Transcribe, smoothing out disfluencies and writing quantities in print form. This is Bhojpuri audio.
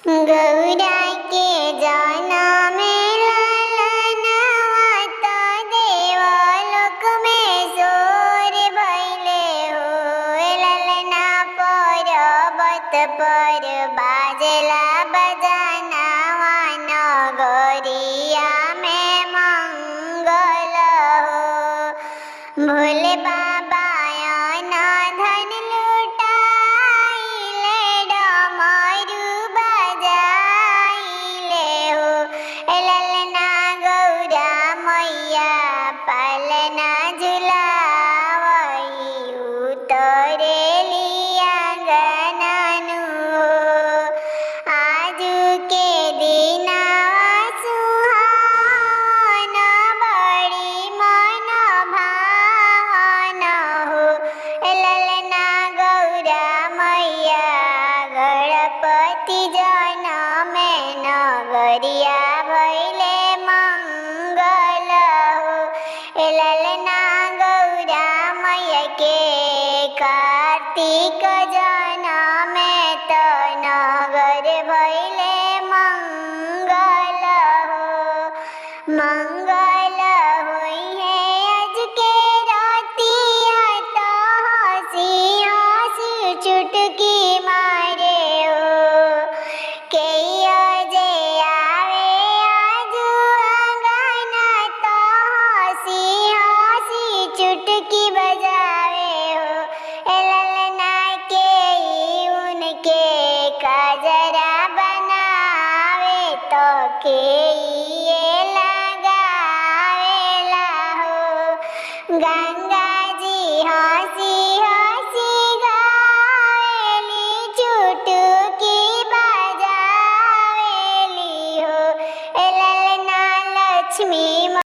गौरा के जनमे ललनवा त देवलोक में सोर भइले हो। ललना पर्वत पर बाजेला बजनवा नगरिया में मंगल हो। भोले बाबा धन लुटाइले डमरू बजाइले हो। ललना गौरा मैया पलना झुलावई उतरेली आंगननु हो। आजू के दिनवा सुहावन बड़ी मन भावन हो। ललना गौरा मैया गणपति जनमे नगरिया भइले मंगल हो। ललना गौरा मैया के कार्तिक जनमे त नगर भइले मंगल हो। मंगल होई है आज के रातिया त हंसी हंसी चुटकी मारे हो। केया जे आवे आजू आंगन त हंसी हंसी चुटकी बजावे हो। ललना के उनके कजरा बनावे तो के लगावेला हो। गंगा जी हंसी हंसी गावेली चुटकी बजावेली हो। ललना लक्ष्मी